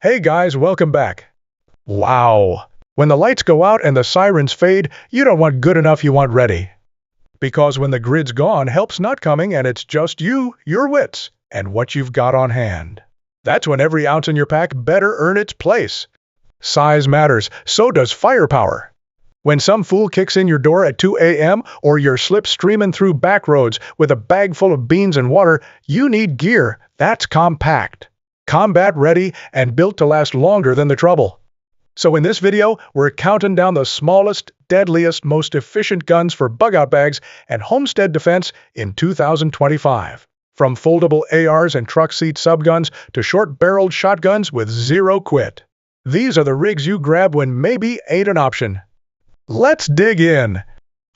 Hey guys, welcome back. Wow. When the lights go out and the sirens fade, you don't want good enough, you want ready. Because when the grid's gone, help's not coming and it's just you, your wits, and what you've got on hand. That's when every ounce in your pack better earn its place. Size matters, so does firepower. When some fool kicks in your door at 2 a.m. or you're slipstreaming through back roads with a bag full of beans and water, you need gear that's compact, combat ready, and built to last longer than the trouble. So in this video, we're counting down the smallest, deadliest, most efficient guns for bugout bags and homestead defense in 2025. From foldable ARs and truck seat subguns to short-barreled shotguns with zero quit. These are the rigs you grab when maybe ain't an option. Let's dig in.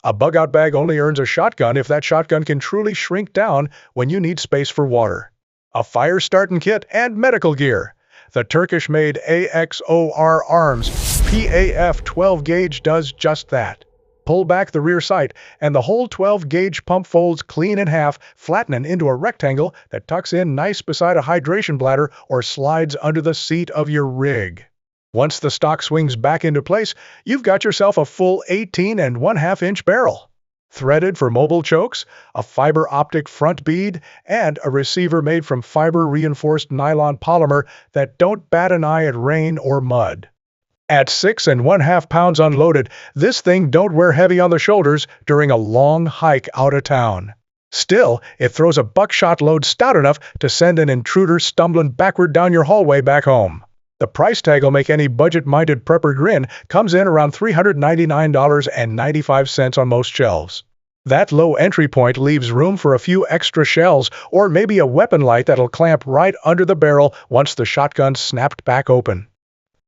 A bugout bag only earns a shotgun if that shotgun can truly shrink down when you need space for water. A fire starting kit and medical gear. The Turkish-made AXOR Arms PAF 12-gauge does just that. Pull back the rear sight, and the whole 12-gauge pump folds clean in half, flattening into a rectangle that tucks in nice beside a hydration bladder or slides under the seat of your rig. Once the stock swings back into place, you've got yourself a full 18.5-inch barrel. Threaded for mobile chokes, a fiber optic front bead, and a receiver made from fiber-reinforced nylon polymer that don't bat an eye at rain or mud. At 6.5 pounds unloaded, this thing don't wear heavy on the shoulders during a long hike out of town. Still, it throws a buckshot load stout enough to send an intruder stumbling backward down your hallway back home. The price tag will make any budget-minded prepper grin, comes in around $399.95 on most shelves. That low entry point leaves room for a few extra shells or maybe a weapon light that'll clamp right under the barrel once the shotgun's snapped back open.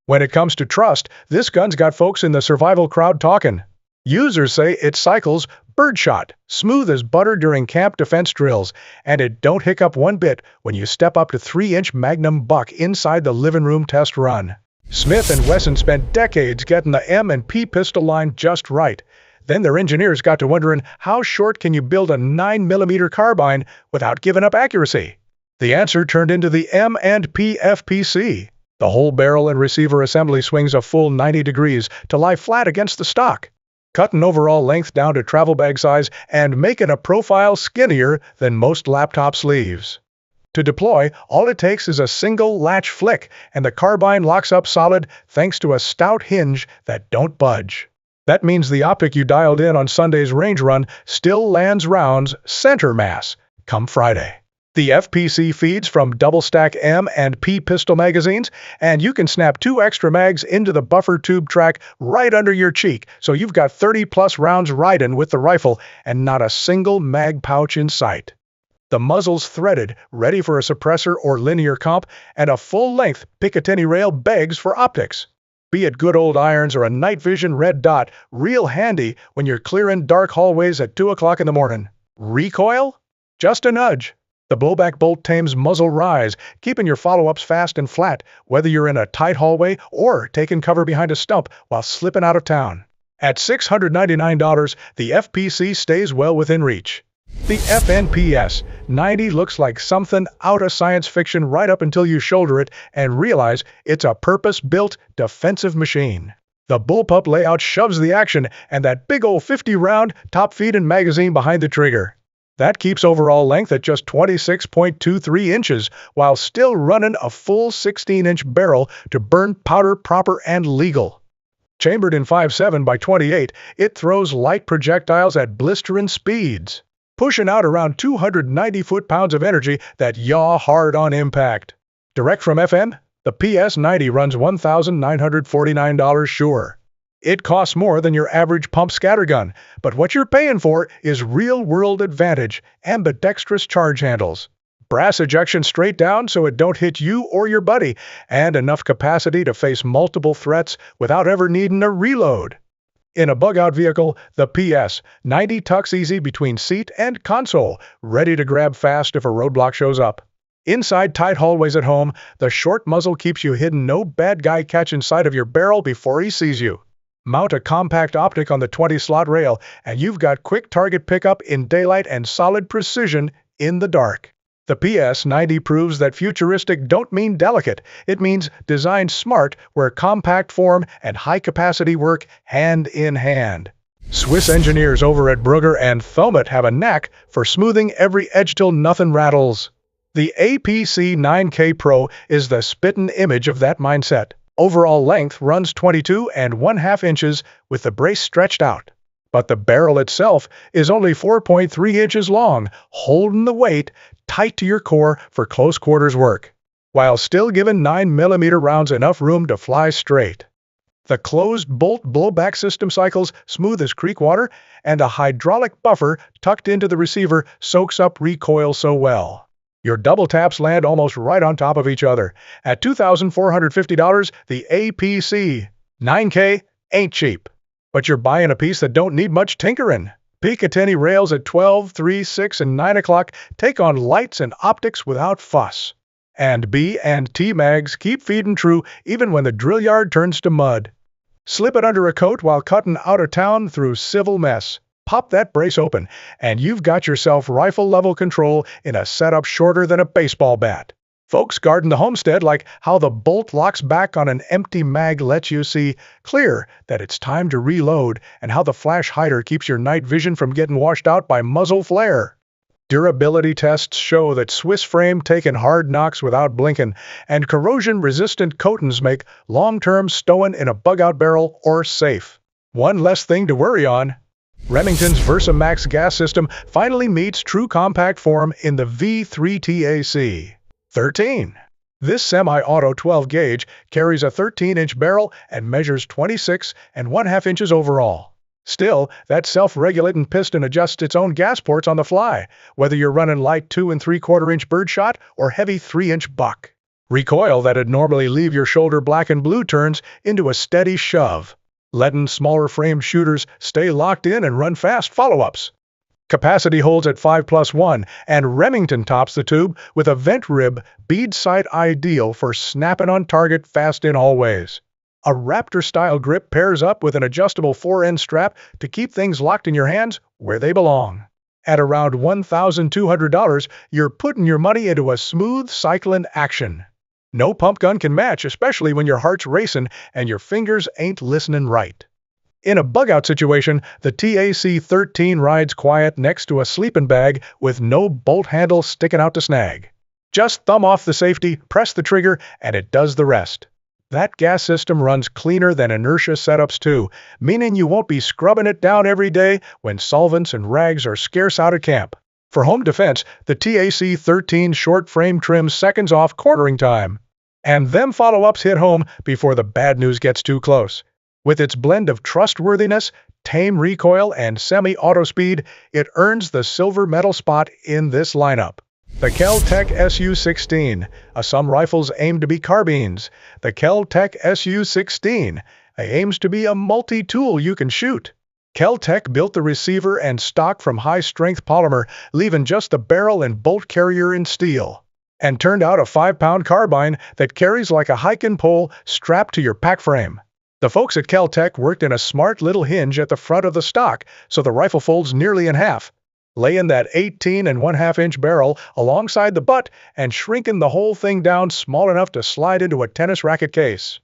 When it comes to trust, this gun's got folks in the survival crowd talking. Users say it cycles birdshot, smooth as butter during camp defense drills, and it don't hiccup one bit when you step up to 3-inch Magnum buck inside the living room test run. Smith & Wesson spent decades getting the M&P pistol line just right. Then their engineers got to wondering, how short can you build a 9mm carbine without giving up accuracy? The answer turned into the M&P FPC. The whole barrel and receiver assembly swings a full 90 degrees to lie flat against the stock, cutting overall length down to travel bag size and making a profile skinnier than most laptop sleeves. To deploy, all it takes is a single latch flick, and the carbine locks up solid thanks to a stout hinge that don't budge. That means the optic you dialed in on Sunday's range run still lands rounds center mass come Friday. The FPC feeds from double-stack M and P pistol magazines, and you can snap 2 extra mags into the buffer tube track right under your cheek, so you've got 30-plus rounds riding with the rifle and not a single mag pouch in sight. The muzzle's threaded, ready for a suppressor or linear comp, and a full-length Picatinny rail begs for optics. Be it good old irons or a night vision red dot, real handy when you're clearing dark hallways at 2 o'clock in the morning. Recoil? Just a nudge. The blowback bolt tames muzzle rise, keeping your follow-ups fast and flat, whether you're in a tight hallway or taking cover behind a stump while slipping out of town. At $699, the FPC stays well within reach. The FNPS 90 looks like something out of science fiction right up until you shoulder it and realize it's a purpose-built defensive machine. The bullpup layout shoves the action and that big old 50-round top-feeding magazine behind the trigger. That keeps overall length at just 26.23 inches while still running a full 16-inch barrel to burn powder proper and legal. Chambered in 5.7 by 28, it throws light projectiles at blistering speeds, pushing out around 290 foot-pounds of energy that yaw hard on impact. Direct from FM, the PS90 runs $1,949 sure. It costs more than your average pump scattergun, but what you're paying for is real-world advantage, ambidextrous charge handles, brass ejection straight down so it don't hit you or your buddy, and enough capacity to face multiple threats without ever needing a reload. In a bugout vehicle, the PS90 tucks easy between seat and console, ready to grab fast if a roadblock shows up. Inside tight hallways at home, the short muzzle keeps you hidden, no bad guy catching sight of your barrel before he sees you. Mount a compact optic on the 20-slot rail, and you've got quick target pickup in daylight and solid precision in the dark. The PS90 proves that futuristic don't mean delicate. It means designed smart, where compact form and high-capacity work hand in hand. Swiss engineers over at Brugger and Thomet have a knack for smoothing every edge till nothing rattles. The APC 9K Pro is the spittin' image of that mindset. Overall length runs 22½ inches with the brace stretched out. But the barrel itself is only 4.3 inches long, holding the weight tight to your core for close quarters work, while still giving 9mm rounds enough room to fly straight. The closed bolt blowback system cycles smooth as creek water, and a hydraulic buffer tucked into the receiver soaks up recoil so well. Your double taps land almost right on top of each other. At $2,450, the APC 9K ain't cheap. But you're buying a piece that don't need much tinkering. Picatinny rails at 12, 3, 6, and 9 o'clock take on lights and optics without fuss. And B&T mags keep feeding true even when the drill yard turns to mud. Slip it under a coat while cutting out of town through civil mess. Pop that brace open, and you've got yourself rifle-level control in a setup shorter than a baseball bat. Folks guarding the homestead like how the bolt locks back on an empty mag lets you see clear that it's time to reload, and how the flash hider keeps your night vision from getting washed out by muzzle flare. Durability tests show that Swiss frame taking hard knocks without blinking, and corrosion-resistant coatings make long-term stowing in a bug-out barrel or safe. One less thing to worry on. Remington's VersaMax gas system finally meets true compact form in the V3 TAC 13. This semi-auto 12-gauge carries a 13-inch barrel and measures 26½ inches overall. Still, that self-regulating piston adjusts its own gas ports on the fly, whether you're running light 2 3/4-inch birdshot or heavy 3-inch buck. Recoil that'd normally leave your shoulder black and blue turns into a steady shove, letting smaller-framed shooters stay locked in and run fast follow-ups. Capacity holds at 5+1, and Remington tops the tube with a vent rib bead sight ideal for snapping on target fast in all ways. A Raptor-style grip pairs up with an adjustable 4-end strap to keep things locked in your hands where they belong. At around $1,200, you're putting your money into a smooth cycling action. No pump gun can match, especially when your heart's racing and your fingers ain't listening right. In a bug-out situation, the TAC 13 rides quiet next to a sleeping bag with no bolt handle sticking out to snag. Just thumb off the safety, press the trigger, and it does the rest. That gas system runs cleaner than inertia setups too, meaning you won't be scrubbing it down every day when solvents and rags are scarce out at camp. For home defense, the TAC 13 short frame trims seconds off quartering time. And them follow-ups hit home before the bad news gets too close. With its blend of trustworthiness, tame recoil, and semi-auto speed, it earns the silver medal spot in this lineup. The Kel-Tec SU-16. Some rifles aim to be carbines. The Kel-Tec SU-16 aims to be a multi-tool you can shoot. Kel-Tec built the receiver and stock from high-strength polymer, leaving just the barrel and bolt carrier in steel, and turned out a 5-pound carbine that carries like a hiking pole strapped to your pack frame. The folks at Kel-Tec worked in a smart little hinge at the front of the stock, so the rifle folds nearly in half, laying that 18½ inch barrel alongside the butt and shrinking the whole thing down small enough to slide into a tennis racket case.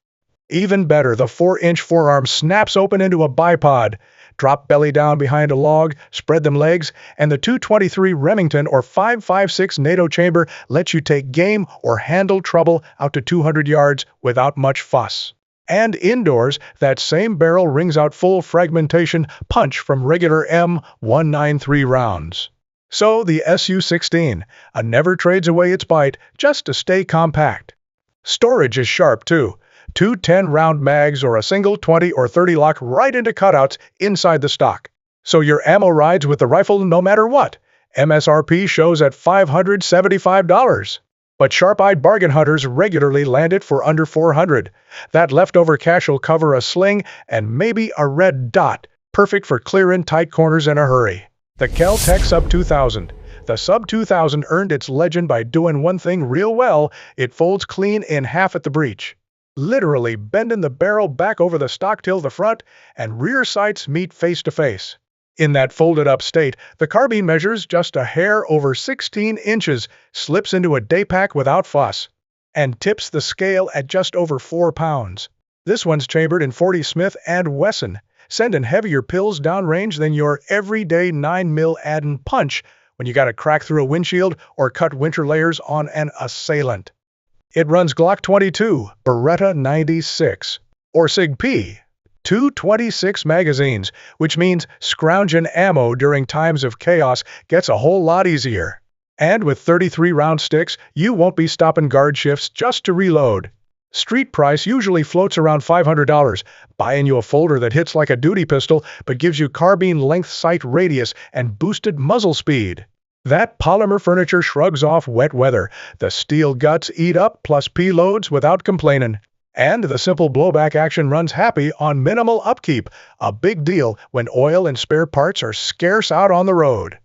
Even better, the 4-inch forearm snaps open into a bipod. Drop belly down behind a log, spread them legs, and the 223 Remington or 5.56 NATO chamber lets you take game or handle trouble out to 200 yards without much fuss. And indoors, that same barrel rings out full fragmentation punch from regular M193 rounds. So the SU-16 never trades away its bite just to stay compact. Storage is sharp too. 2 10-round mags or a single 20 or 30 lock right into cutouts inside the stock. So your ammo rides with the rifle no matter what. MSRP shows at $575. But sharp-eyed bargain hunters regularly land it for under $400. That leftover cash will cover a sling and maybe a red dot, perfect for clearing tight corners in a hurry. The Kel-Tec Sub 2000. The Sub 2000 earned its legend by doing one thing real well: it folds clean in half at the breech, literally bending the barrel back over the stock till the front and rear sights meet face to face. In that folded-up state, the carbine measures just a hair over 16 inches, slips into a day pack without fuss, and tips the scale at just over 4 pounds. This one's chambered in 40 Smith & Wesson, sending heavier pills downrange than your everyday 9mm add-in punch when you gotta crack through a windshield or cut winter layers on an assailant. It runs Glock 22, Beretta 96, or Sig P, 226 magazines, which means scrounging ammo during times of chaos gets a whole lot easier. And with 33-round sticks, you won't be stopping guard shifts just to reload. Street price usually floats around $500, buying you a folder that hits like a duty pistol but gives you carbine length sight radius and boosted muzzle speed. That polymer furniture shrugs off wet weather. The steel guts eat up plus P-loads without complaining. And the simple blowback action runs happy on minimal upkeep, a big deal when oil and spare parts are scarce out on the road.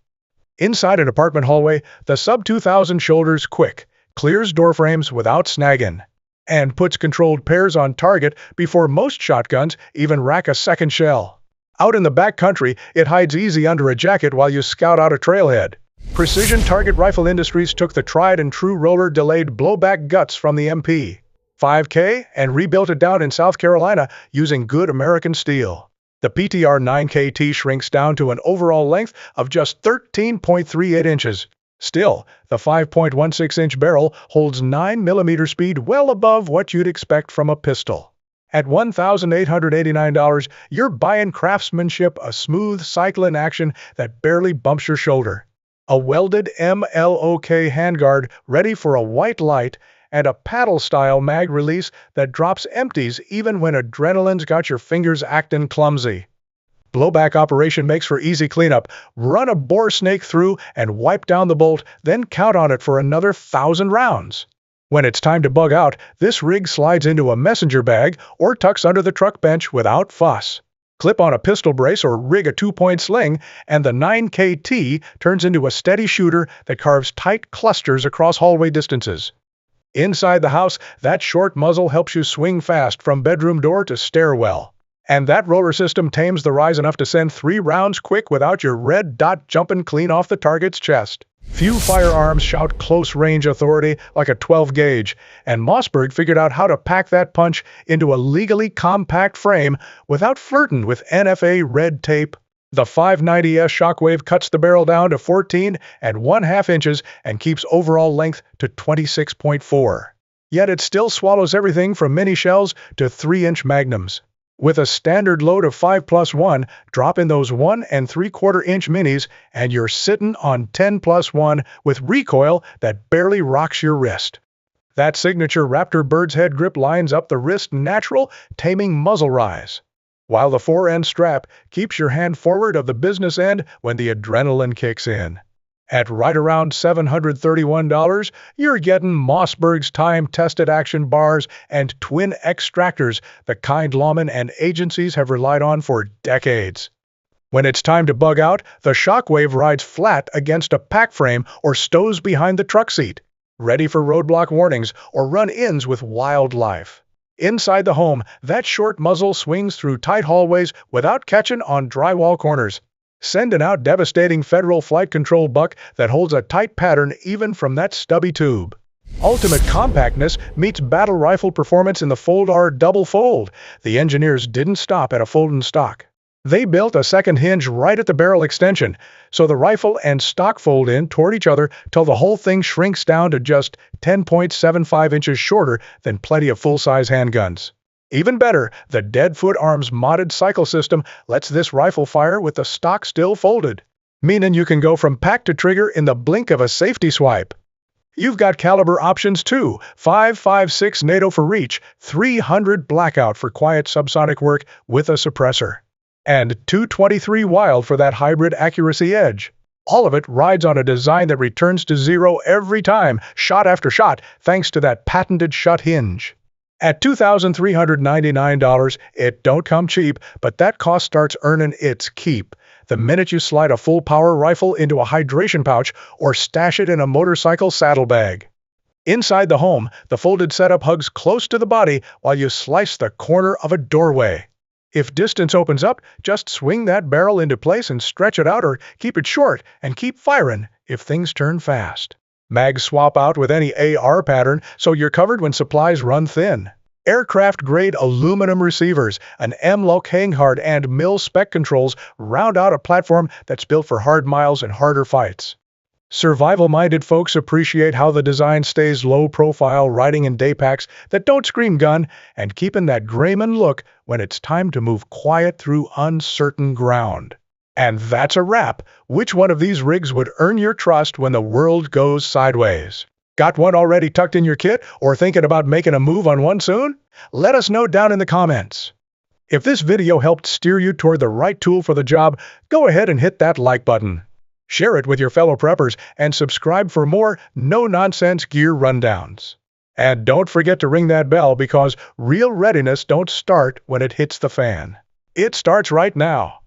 Inside an apartment hallway, the sub-2000 shoulders quick, clears door frames without snagging, and puts controlled pairs on target before most shotguns even rack a second shell. Out in the back country, it hides easy under a jacket while you scout out a trailhead. Precision Target Rifle Industries took the tried-and-true roller-delayed blowback guts from the MP 5K and rebuilt it down in South Carolina using good American steel. The PTR 9KT shrinks down to an overall length of just 13.38 inches. Still, the 5.16-inch barrel holds 9mm speed well above what you'd expect from a pistol. At $1,889, you're buying craftsmanship, a smooth cycling action that barely bumps your shoulder, a welded MLOK handguard ready for a white light, and a paddle-style mag release that drops empties even when adrenaline's got your fingers acting clumsy. Blowback operation makes for easy cleanup. Run a bore snake through and wipe down the bolt, then count on it for another 1,000 rounds. When it's time to bug out, this rig slides into a messenger bag or tucks under the truck bench without fuss. Clip on a pistol brace or rig a 2-point sling, and the 9KT turns into a steady shooter that carves tight clusters across hallway distances. Inside the house, that short muzzle helps you swing fast from bedroom door to stairwell. And that roller system tames the rise enough to send 3 rounds quick without your red dot jumping clean off the target's chest. Few firearms shout close-range authority like a 12-gauge, and Mossberg figured out how to pack that punch into a legally compact frame without flirting with NFA red tape. The 590S Shockwave cuts the barrel down to 14 1/2 inches and keeps overall length to 26.4. Yet it still swallows everything from mini shells to 3-inch magnums. With a standard load of 5+1, drop in those 1 3/4-inch minis and you're sitting on 10+1 with recoil that barely rocks your wrist. That signature Raptor bird's head grip lines up the wrist natural, taming muzzle rise, while the fore-end strap keeps your hand forward of the business end when the adrenaline kicks in. At right around $731, you're getting Mossberg's time-tested action bars and twin extractors, the kind lawmen and agencies have relied on for decades. When it's time to bug out, the Shockwave rides flat against a pack frame or stows behind the truck seat, ready for roadblock warnings or run-ins with wildlife. Inside the home, that short muzzle swings through tight hallways without catching on drywall corners, sending out devastating federal flight control buck that holds a tight pattern even from that stubby tube. Ultimate compactness meets battle rifle performance in the Fold-R double fold. The engineers didn't stop at a fold-in stock. They built a second hinge right at the barrel extension, so the rifle and stock fold in toward each other till the whole thing shrinks down to just 10.75 inches shorter than plenty of full-size handguns. Even better, the Deadfoot Arms modded cycle system lets this rifle fire with the stock still folded, meaning you can go from pack to trigger in the blink of a safety swipe. You've got caliber options too, 5.56 NATO for reach, 300 blackout for quiet subsonic work with a suppressor, and 223 wild for that hybrid accuracy edge. All of it rides on a design that returns to zero every time, shot after shot, thanks to that patented shut hinge. At $2,399, it don't come cheap, but that cost starts earning its keep the minute you slide a full-power rifle into a hydration pouch or stash it in a motorcycle saddlebag. Inside the home, the folded setup hugs close to the body while you slice the corner of a doorway. If distance opens up, just swing that barrel into place and stretch it out or keep it short and keep firing if things turn fast. Mags swap out with any AR pattern so you're covered when supplies run thin. Aircraft-grade aluminum receivers, an M-Lock Hanghard and mil-spec controls round out a platform that's built for hard miles and harder fights. Survival-minded folks appreciate how the design stays low-profile, riding in day packs that don't scream gun, and keeping that Grayman look when it's time to move quiet through uncertain ground. And that's a wrap. Which one of these rigs would earn your trust when the world goes sideways? Got one already tucked in your kit, or thinking about making a move on one soon? Let us know down in the comments. If this video helped steer you toward the right tool for the job, go ahead and hit that like button. Share it with your fellow preppers, and subscribe for more no-nonsense gear rundowns. And don't forget to ring that bell, because real readiness don't start when it hits the fan. It starts right now.